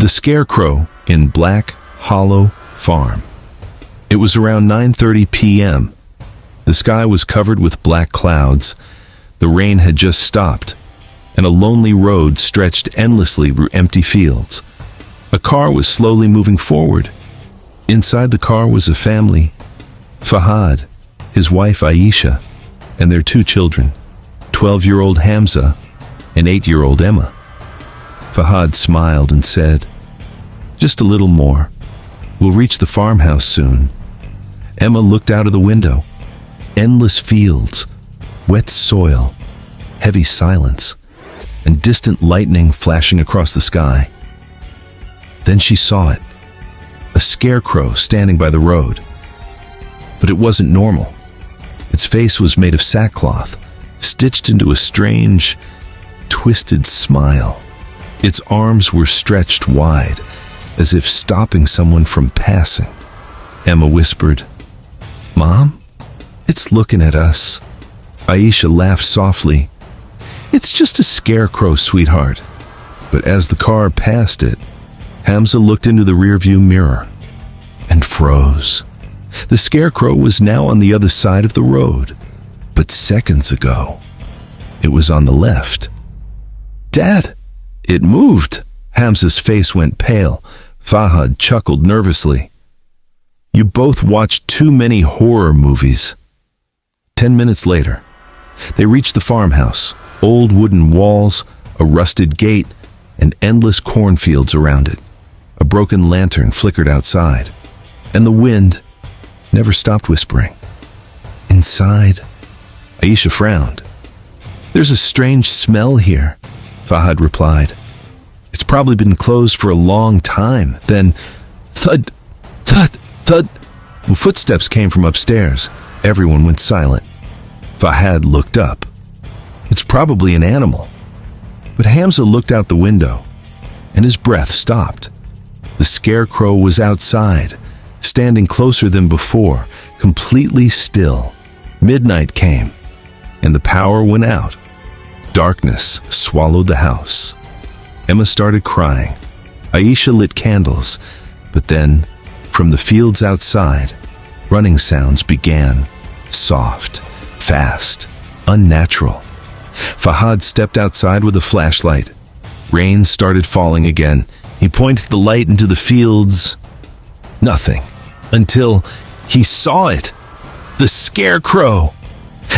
The Scarecrow in Black Hollow Farm. It was around 9:30 p.m. The sky was covered with black clouds. The rain had just stopped, and a lonely road stretched endlessly through empty fields. A car was slowly moving forward. Inside the car was a family: Fahad, his wife Aisha, and their two children, 12-year-old Hamza and 8-year-old Emma. Fahad smiled and said, "Just a little more. We'll reach the farmhouse soon." Emma looked out of the window. Endless fields, wet soil, heavy silence, and distant lightning flashing across the sky. Then she saw it, a scarecrow standing by the road. But it wasn't normal. Its face was made of sackcloth, stitched into a strange, twisted smile. Its arms were stretched wide, as if stopping someone from passing. Emma whispered, "Mom, it's looking at us." Aisha laughed softly. "It's just a scarecrow, sweetheart." But as the car passed it, Hamza looked into the rearview mirror and froze. The scarecrow was now on the other side of the road, but seconds ago, it was on the left. "Dad, it moved." Hamza's face went pale. Fahad chuckled nervously. "You both watched too many horror movies." 10 minutes later, they reached the farmhouse. Old wooden walls, a rusted gate, and endless cornfields around it. A broken lantern flickered outside, and the wind never stopped whispering. Inside, Aisha frowned. "There's a strange smell here," Fahad replied. "It's probably been closed for a long time." Then, thud, thud, thud. Footsteps came from upstairs. Everyone went silent. Fahad looked up. "It's probably an animal." But Hamza looked out the window, and his breath stopped. The scarecrow was outside, standing closer than before, completely still. Midnight came, and the power went out. Darkness swallowed the house. Emma started crying. Aisha lit candles, but then, from the fields outside, running sounds began. Soft, fast, unnatural. Fahad stepped outside with a flashlight. Rain started falling again. He pointed the light into the fields. Nothing. Until he saw it. The scarecrow.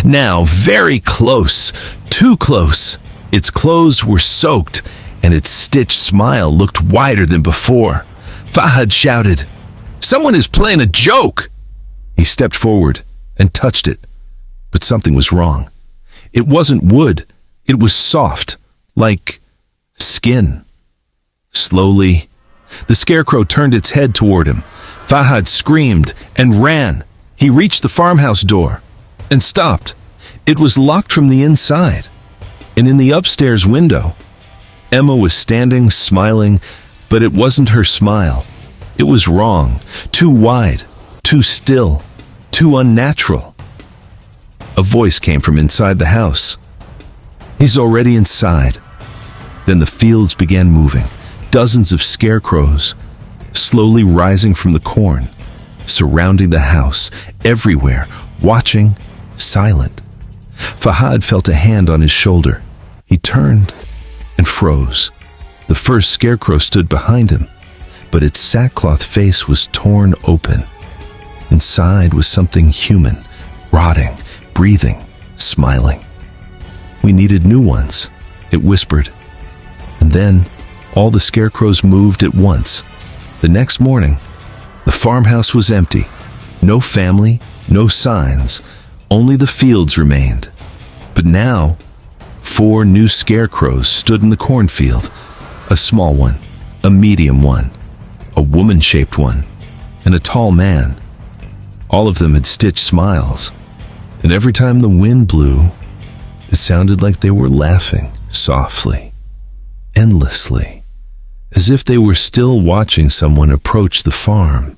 Now very close. Too close. Its clothes were soaked, and its stitched smile looked wider than before. Fahad shouted, "Someone is playing a joke!" He stepped forward and touched it, but something was wrong. It wasn't wood. It was soft, like skin. Slowly, the scarecrow turned its head toward him. Fahad screamed and ran. He reached the farmhouse door and stopped. It was locked from the inside. And in the upstairs window, Emma was standing, smiling, but it wasn't her smile. It was wrong, too wide, too still, too unnatural. A voice came from inside the house. "He's already inside." Then the fields began moving. Dozens of scarecrows, slowly rising from the corn, surrounding the house, everywhere, watching, silent. Fahad felt a hand on his shoulder. He turned and froze. The first scarecrow stood behind him, but its sackcloth face was torn open. Inside was something human, rotting, breathing, smiling. "We needed new ones," it whispered. And then all the scarecrows moved at once. The next morning, the farmhouse was empty. No family, no signs, only the fields remained. But now, 4 new scarecrows stood in the cornfield. A small one, a medium one, a woman-shaped one, and a tall man. All of them had stitched smiles, and every time the wind blew, it sounded like they were laughing softly, endlessly, as if they were still watching someone approach the farm.